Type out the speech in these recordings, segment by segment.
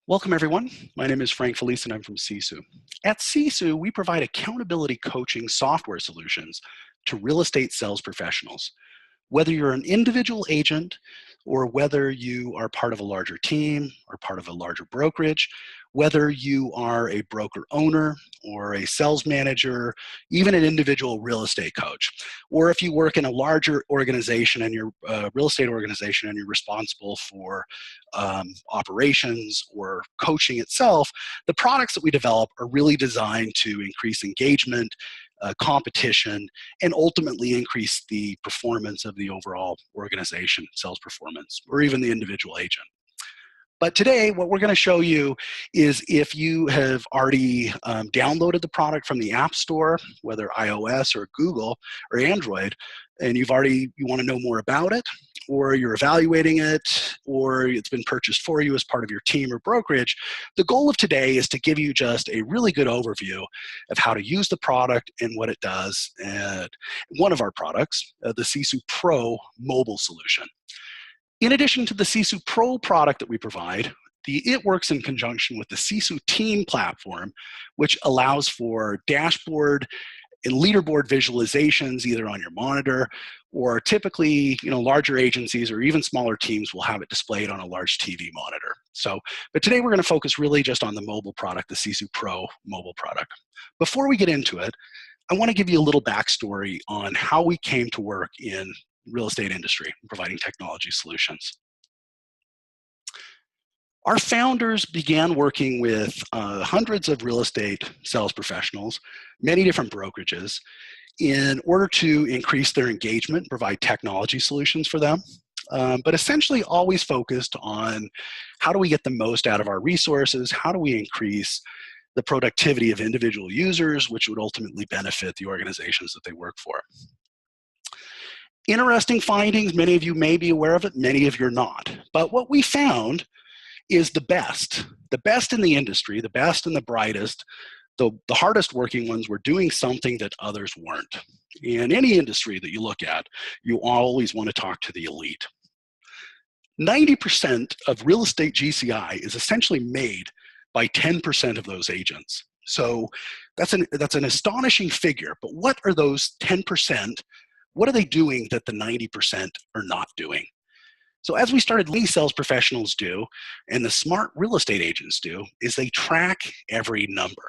Welcome, everyone. My name is Frank Felice, and I'm from Sisu. At Sisu, we provide accountability coaching software solutions to real estate sales professionals. Whether you're an individual agent or whether you are part of a larger team or part of a larger brokerage, whether you are a broker owner or a sales manager, even an individual real estate coach, or if you work in a larger organization and you're a real estate organization and you're responsible for operations or coaching itself, the products that we develop are really designed to increase engagement, competition, and ultimately increase the performance of the overall organization, sales performance, or even the individual agent. But today, what we're going to show you is if you have already downloaded the product from the App Store, whether iOS or Google or Android, and you want to know more about it, or you're evaluating it, or it's been purchased for you as part of your team or brokerage, the goal of today is to give you just a really good overview of how to use the product and what it does. And one of our products, the Sisu Pro mobile solution. In addition to the Sisu Pro product that we provide, it works in conjunction with the Sisu Team platform, which allows for dashboard and leaderboard visualizations either on your monitor, or typically, larger agencies or even smaller teams will have it displayed on a large TV monitor. But today we're going to focus really just on the mobile product, the Sisu Pro mobile product. Before we get into it, I want to give you a little backstory on how we came to work in real estate industry, providing technology solutions. Our founders began working with hundreds of real estate sales professionals, many different brokerages, in order to increase their engagement, provide technology solutions for them, but essentially always focused on how do we get the most out of our resources, how do we increase the productivity of individual users, which would ultimately benefit the organizations that they work for. Interesting findings, many of you may be aware of it, many of you are not. But what we found is the best in the industry, the best and the brightest, the hardest working ones were doing something that others weren't. In any industry that you look at, you always want to talk to the elite. 90% of real estate GCI is essentially made by 10% of those agents. So that's an astonishing figure, but what are those 10%? What are they doing that the 90% are not doing? So as we started, these sales professionals do, and the smart real estate agents do, is they track every number.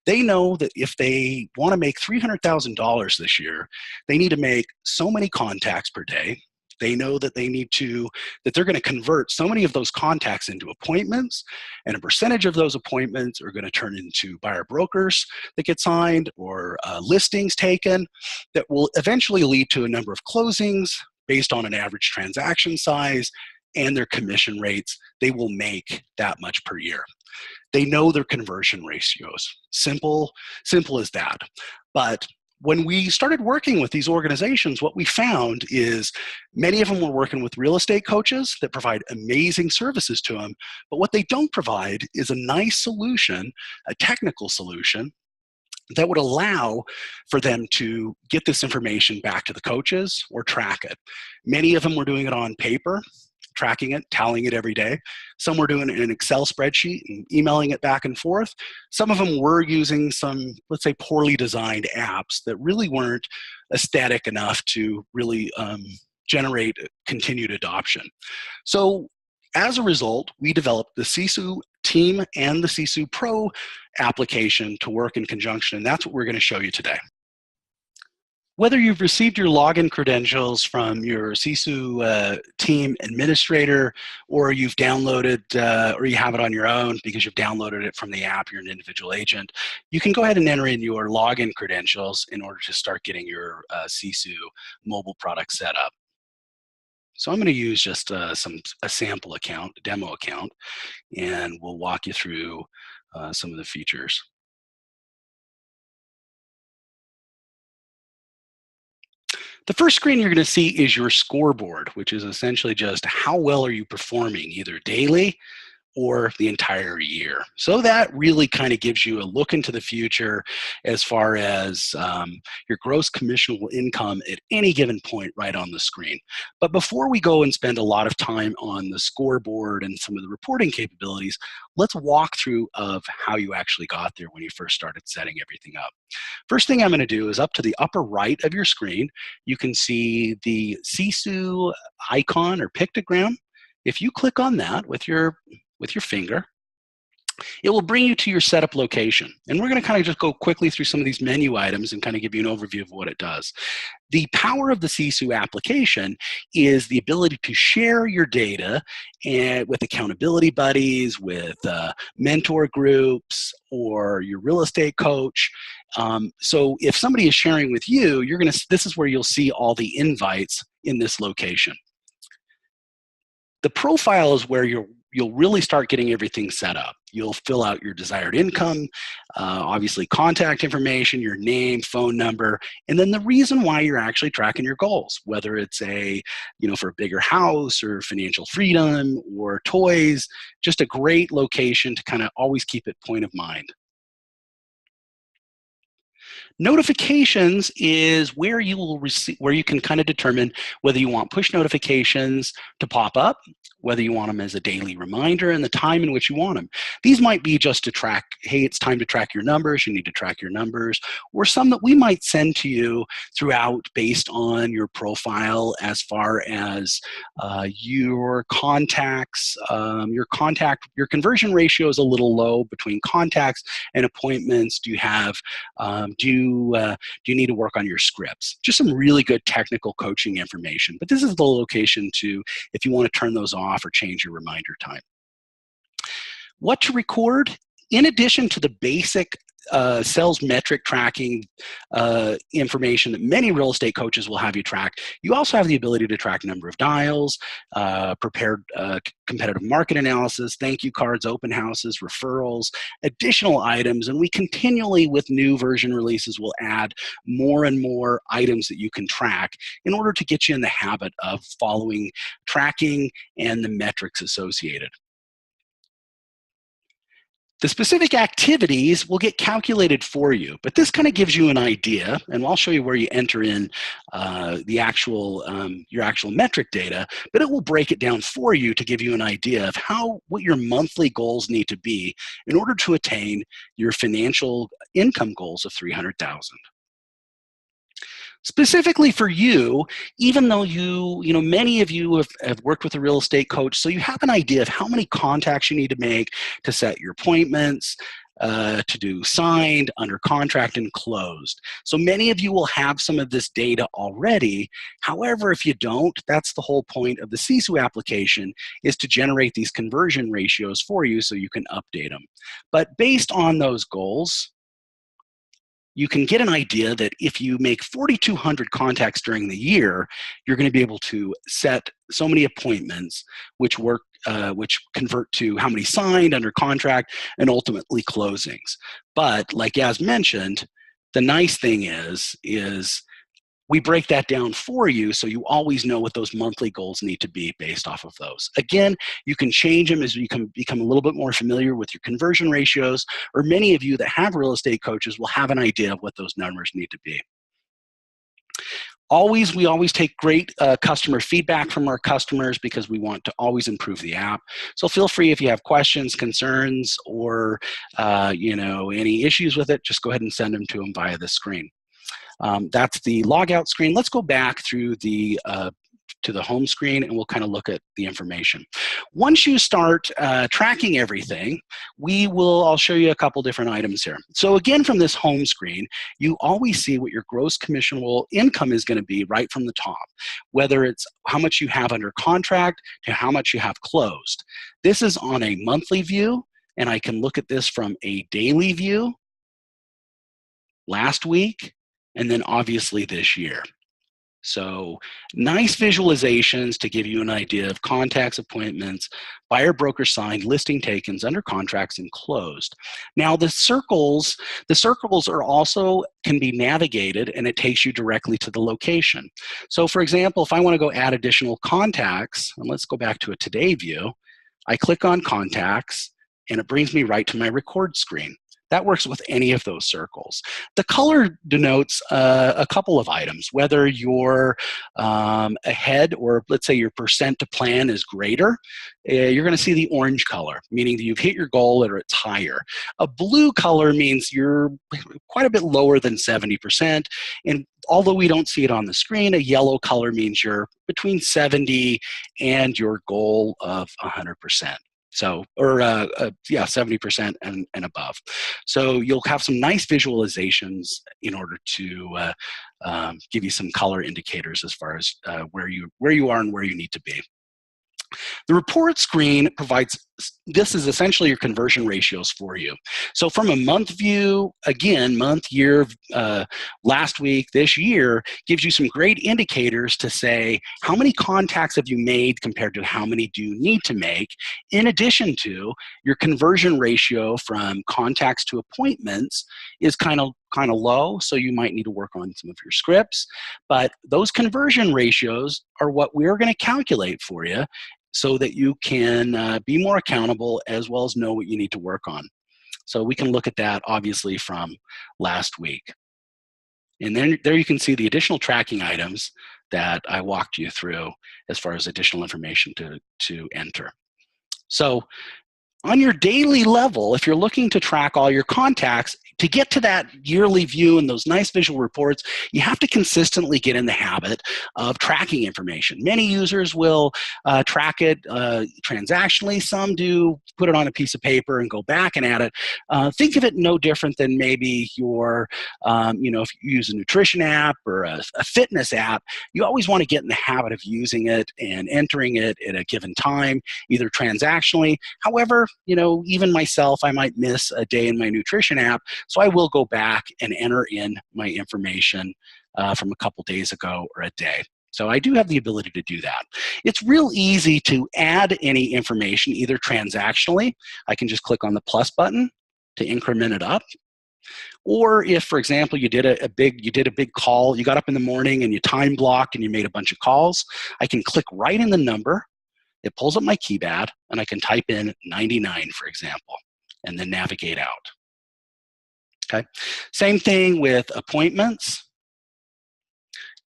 They know that if they want to make $300,000 this year, they need to make so many contacts per day. They know that they're going to convert so many of those contacts into appointments, and a percentage of those appointments are going to turn into buyer brokers that get signed or listings taken that will eventually lead to a number of closings based on an average transaction size and their commission rates. They will make that much per year. They know their conversion ratios. Simple as that. But when we started working with these organizations, what we found is many of them were working with real estate coaches that provide amazing services to them, but what they don't provide is a nice solution, a technical solution, that would allow for them to get this information back to the coaches or track it. Many of them were doing it on paper, tracking it, tallying it every day. Some were doing it in an Excel spreadsheet and emailing it back and forth. Some of them were using some, let's say, poorly designed apps that really weren't aesthetic enough to really generate continued adoption. So as a result, we developed the Sisu Team and the Sisu Pro application to work in conjunction, and that's what we're going to show you today. Whether you've received your login credentials from your Sisu Team administrator, or you've downloaded, or you have it on your own because you've downloaded it from the app, you're an individual agent, you can go ahead and enter in your login credentials in order to start getting your Sisu mobile product set up. So I'm going to use just a sample account, a demo account, and we'll walk you through some of the features. The first screen you're going to see is your scoreboard, which is essentially just how well are you performing, either daily or the entire year. So that really kind of gives you a look into the future as far as your gross commissionable income at any given point right on the screen. But before we go and spend a lot of time on the scoreboard and some of the reporting capabilities, let's walk through of how you actually got there when you first started setting everything up. First thing I'm going to do is up to the upper right of your screen, you can see the Sisu icon or pictogram. If you click on that with your finger, it will bring you to your setup location. And we're going to kind of just go quickly through some of these menu items and kind of give you an overview of what it does. The power of the Sisu application is the ability to share your data with accountability buddies, with mentor groups, or your real estate coach. So if somebody is sharing with you, this is where you'll see all the invites in this location. The profile is where you'll really start getting everything set up. You'll fill out your desired income, obviously contact information, your name, phone number, and then the reason why you're actually tracking your goals, whether it's for a bigger house or financial freedom or toys, just a great location to kind of always keep it point of mind. Notifications is where you will receive, where you can kind of determine whether you want push notifications to pop up, whether you want them as a daily reminder, and the time in which you want them. These might be just to track, hey, it's time to track your numbers, you need to track your numbers, or some that we might send to you throughout based on your profile as far as your contacts, your conversion ratio is a little low between contacts and appointments. Do you need to work on your scripts? Just some really good technical coaching information. But this is the location if you want to turn those off or change your reminder time. What to record? In addition to the basic sales metric tracking information that many real estate coaches will have you track, you also have the ability to track number of dials, prepared competitive market analysis, thank you cards, open houses, referrals, additional items, and we continually, with new version releases, will add more and more items that you can track in order to get you in the habit of following tracking and the metrics associated. The specific activities will get calculated for you, but this kind of gives you an idea, and I'll show you where you enter in your actual metric data, but it will break it down for you to give you an idea of what your monthly goals need to be in order to attain your financial income goals of $300,000. Specifically for you, even though many of you have worked with a real estate coach, so you have an idea of how many contacts you need to make to set your appointments, to do signed, under contract, and closed. So many of you will have some of this data already. However, if you don't, that's the whole point of the Sisu application, is to generate these conversion ratios for you so you can update them. But based on those goals, you can get an idea that if you make 4,200 contacts during the year, you're going to be able to set so many appointments, which convert to how many signed, under contract, and ultimately closings. But like as mentioned, the nice thing is we break that down for you so you always know what those monthly goals need to be based off of those. Again, you can change them as you can become a little bit more familiar with your conversion ratios, or many of you that have real estate coaches will have an idea of what those numbers need to be. We always take great customer feedback from our customers because we want to always improve the app. So feel free, if you have questions, concerns, or any issues with it, just go ahead and send them to them via the screen. That's the logout screen. Let's go back through to the home screen, and we'll kind of look at the information. Once you start tracking everything, I'll show you a couple different items here. So again, from this home screen, you always see what your gross commissionable income is going to be right from the top, whether it's how much you have under contract to how much you have closed. This is on a monthly view, and I can look at this from a daily view, last week, and then obviously this year. So nice visualizations to give you an idea of contacts, appointments, buyer, broker signed, listing takens, under contracts, and closed. Now the circles are also can be navigated, and it takes you directly to the location. So for example, if I want to go add additional contacts, and let's go back to a today view, I click on contacts, and it brings me right to my record screen. That works with any of those circles. The color denotes a couple of items, whether you're ahead, or let's say your percent to plan is greater, you're going to see the orange color, meaning that you've hit your goal or it's higher. A blue color means you're quite a bit lower than 70%, and although we don't see it on the screen, a yellow color means you're between 70 and your goal of 100%. So, or yeah, 70% and above. So you'll have some nice visualizations in order to give you some color indicators as far as where you are and where you need to be. The report screen provides, this is essentially your conversion ratios for you. So from a month view, again, month, year, last week, this year, gives you some great indicators to say how many contacts have you made compared to how many do you need to make, in addition to your conversion ratio from contacts to appointments is kind of low, so you might need to work on some of your scripts. But those conversion ratios are what we're going to calculate for you, so that you can be more accountable as well as know what you need to work on. So we can look at that obviously from last week. And then there you can see the additional tracking items that I walked you through as far as additional information to enter. So on your daily level, if you're looking to track all your contacts, to get to that yearly view and those nice visual reports, you have to consistently get in the habit of tracking information. Many users will track it transactionally. Some do put it on a piece of paper and go back and add it. Think of it no different than maybe your, if you use a nutrition app or a fitness app, you always want to get in the habit of using it and entering it at a given time, either transactionally. However, even myself, I might miss a day in my nutrition app, so I will go back and enter in my information from a couple days ago or a day. So I do have the ability to do that. It's real easy to add any information, either transactionally. I can just click on the plus button to increment it up. Or if, for example, you did a big call, you got up in the morning and you time blocked and you made a bunch of calls, I can click right in the number. It pulls up my keypad, and I can type in 99, for example, and then navigate out. Okay. Same thing with appointments.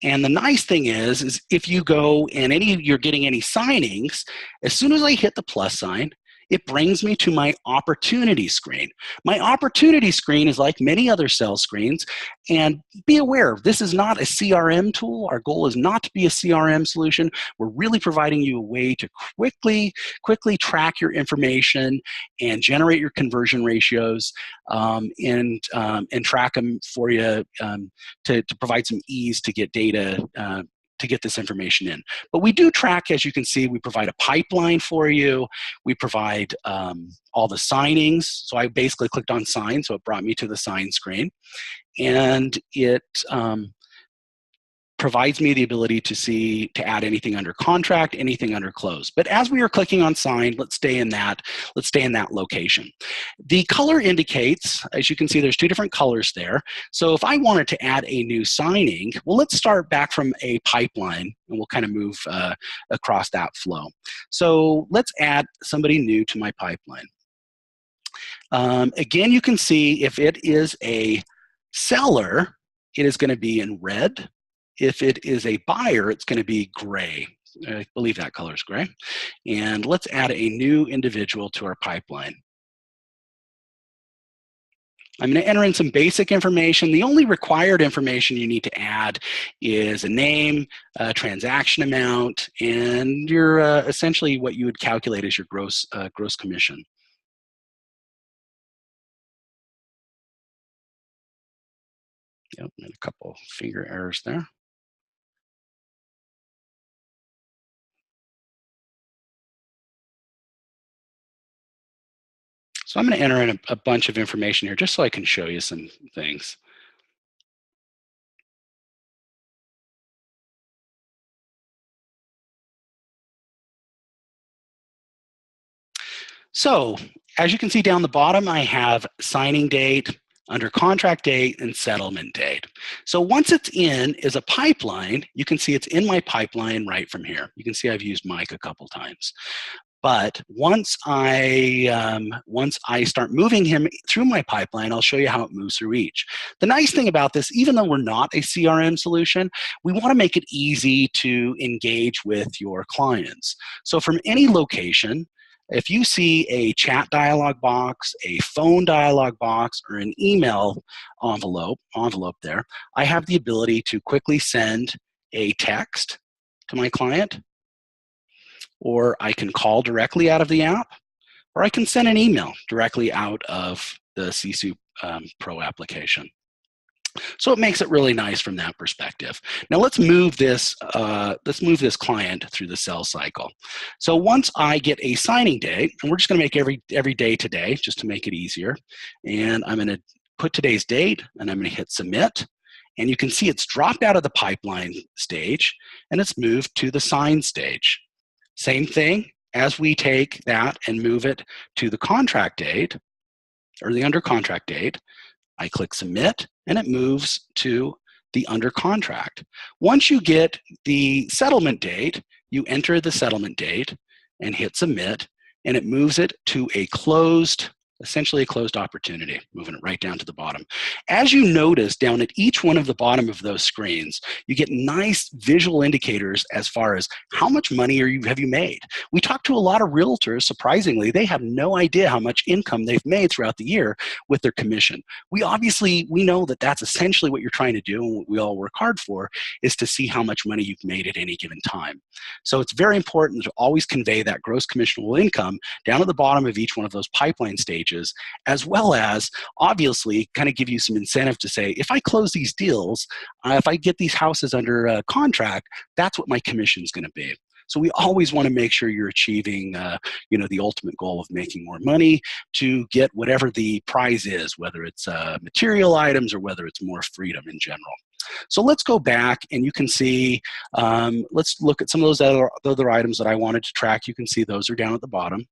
And the nice thing is if you go and you're getting any signings, as soon as I hit the plus sign, it brings me to my opportunity screen. My opportunity screen is like many other sales screens, and be aware, this is not a CRM tool. Our goal is not to be a CRM solution. We're really providing you a way to quickly track your information and generate your conversion ratios and track them for you to provide some ease to get data to get this information in. But we do track, as you can see, we provide a pipeline for you. We provide all the signings. So I basically clicked on sign, so it brought me to the sign screen. And it provides me the ability to add anything under contract, anything under close. But as we are clicking on sign, let's stay in that location. The color indicates, as you can see, there's two different colors there. So if I wanted to add a new signing, well, let's start back from a pipeline, and we'll kind of move across that flow. So let's add somebody new to my pipeline. Again, you can see if it is a seller, it is going to be in red. If it is a buyer, it's going to be gray. I believe that color is gray. And let's add a new individual to our pipeline. I'm going to enter in some basic information. The only required information you need to add is a name, a transaction amount, and your essentially what you would calculate as your gross commission. Yep, and a couple finger errors there. So I'm going to enter in a bunch of information here just so I can show you some things. So as you can see down the bottom, I have signing date, under contract date, and settlement date. So once it's in as a pipeline, you can see it's in my pipeline right from here. You can see I've used Mike a couple times. But once I start moving him through my pipeline, I'll show you how it moves through each. The nice thing about this, even though we're not a CRM solution, we want to make it easy to engage with your clients. So from any location, if you see a chat dialog box, a phone dialog box, or an email envelope there, I have the ability to quickly send a text to my client, or I can call directly out of the app, or I can send an email directly out of the Sisu Pro application. So it makes it really nice from that perspective. Now let's move this client through the sales cycle. So once I get a signing date, and we're just going to make every day today just to make it easier, and I'm going to put today's date, and I'm going to hit submit, and you can see it's dropped out of the pipeline stage, and it's moved to the sign stage. Same thing as we take that and move it to the contract date, or the under contract date. I click submit, and it moves to the under contract. Once you get the settlement date, you enter the settlement date and hit submit, and it moves it to a closed, essentially a closed opportunity, moving it right down to the bottom. As you notice down at each one of the bottom of those screens, you get nice visual indicators as far as how much money have you made. We talk to a lot of realtors, surprisingly, they have no idea how much income they've made throughout the year with their commission. We know that that's essentially what you're trying to do, and what we all work hard for is to see how much money you've made at any given time. So it's very important to always convey that gross commissionable income down at the bottom of each one of those pipeline stages, as well as obviously kind of give you some incentive to say, if I close these deals, if I get these houses under contract, that's what my commission is going to be. So we always want to make sure you're achieving the ultimate goal of making more money to get whatever the prize is, whether it's material items or whether it's more freedom in general. So let's go back, and you can see, let's look at some of those other items that I wanted to track. You can see those are down at the bottom.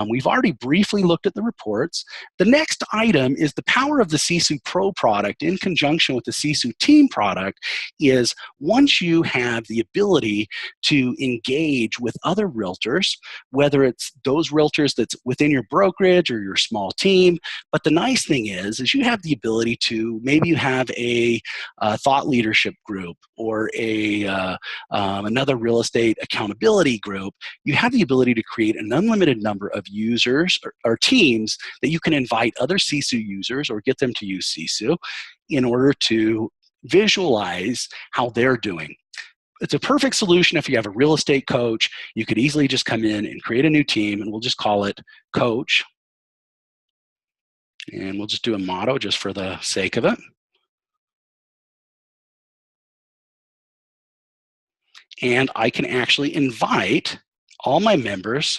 We've already briefly looked at the reports. The next item is the power of the Sisu Pro product in conjunction with the Sisu Team product is once you have the ability to engage with other realtors, whether it's those realtors that's within your brokerage or your small team, but the nice thing is you have the ability to, maybe you have a thought leadership group or another real estate accountability group. You have the ability to create an unlimited number of users or teams that you can invite other Sisu users or get them to use Sisu in order to visualize how they're doing. It's a perfect solution if you have a real estate coach. You could easily just come in and create a new team, and we'll just call it Coach. And we'll just do a motto just for the sake of it. And I can actually invite all my members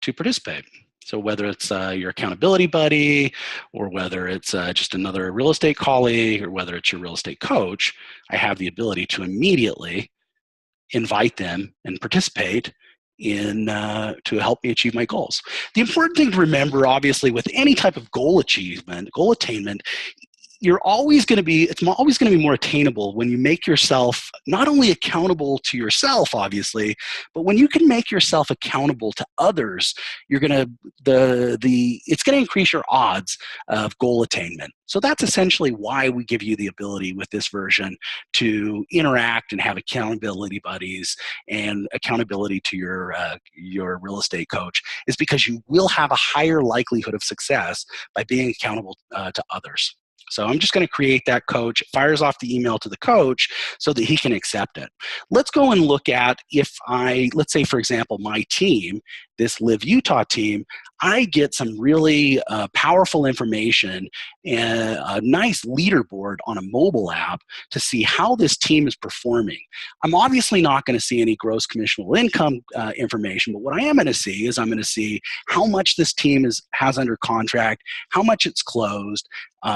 to participate. So whether it's your accountability buddy, or whether it's just another real estate colleague, or whether it's your real estate coach, I have the ability to immediately invite them and participate in to help me achieve my goals. The important thing to remember, obviously, with any type of goal attainment, it's always going to be more attainable when you make yourself not only accountable to yourself, obviously, but when you can make yourself accountable to others, it's going to increase your odds of goal attainment. So that's essentially why we give you the ability with this version to interact and have accountability buddies and accountability to your real estate coach, is because you will have a higher likelihood of success by being accountable to others. So I'm just going to create that coach. It fires off the email to the coach so that he can accept it. Let's go and look at let's say, for example, my team, this Live Utah team, I get some really powerful information and a nice leaderboard on a mobile app to see how this team is performing. I'm obviously not going to see any gross commissionable income information, but what I am going to see is I'm going to see how much this team has under contract, how much it's closed,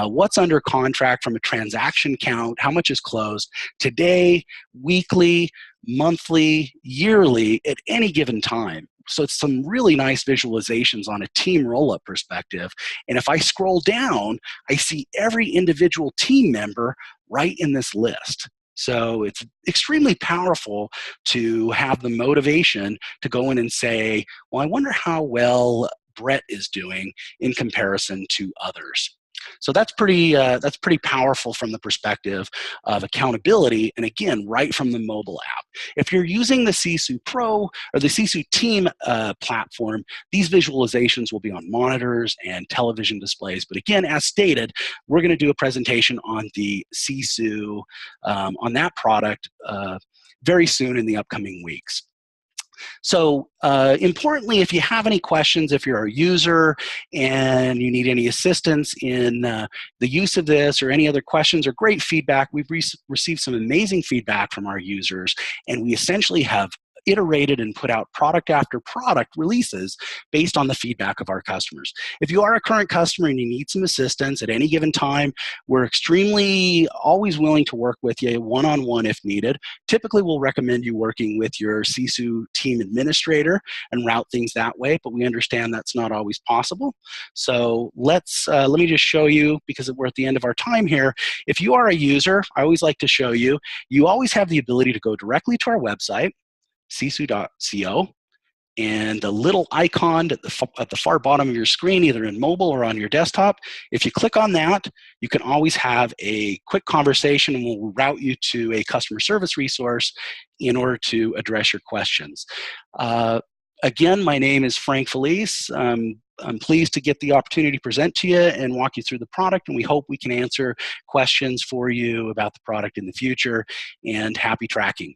what's under contract from a transaction count, how much is closed today, weekly, monthly, yearly, at any given time. So it's some really nice visualizations on a team roll-up perspective. And if I scroll down, I see every individual team member right in this list. So it's extremely powerful to have the motivation to go in and say, well, I wonder how well Brett is doing in comparison to others. So that's pretty powerful from the perspective of accountability, and again, right from the mobile app. If you're using the Sisu Pro or the Sisu Team platform, these visualizations will be on monitors and television displays. But again, as stated, we're going to do a presentation on the Sisu, on that product very soon in the upcoming weeks. So importantly, if you have any questions, if you're a user and you need any assistance in the use of this or any other questions or great feedback, we've received some amazing feedback from our users, and we essentially have iterated and put out product after product releases based on the feedback of our customers. If you are a current customer and you need some assistance at any given time, we're extremely always willing to work with you one-on-one if needed. Typically, we'll recommend you working with your Sisu team administrator and route things that way, but we understand that's not always possible. So let me just show you, because we're at the end of our time here. If you are a user, I always like to show you, you always have the ability to go directly to our website, sisu.co, and the little icon at the far bottom of your screen, either in mobile or on your desktop, if you click on that, you can always have a quick conversation, and we'll route you to a customer service resource in order to address your questions. Again, my name is Frank Felice. I'm pleased to get the opportunity to present to you and walk you through the product, and we hope we can answer questions for you about the product in the future, and happy tracking.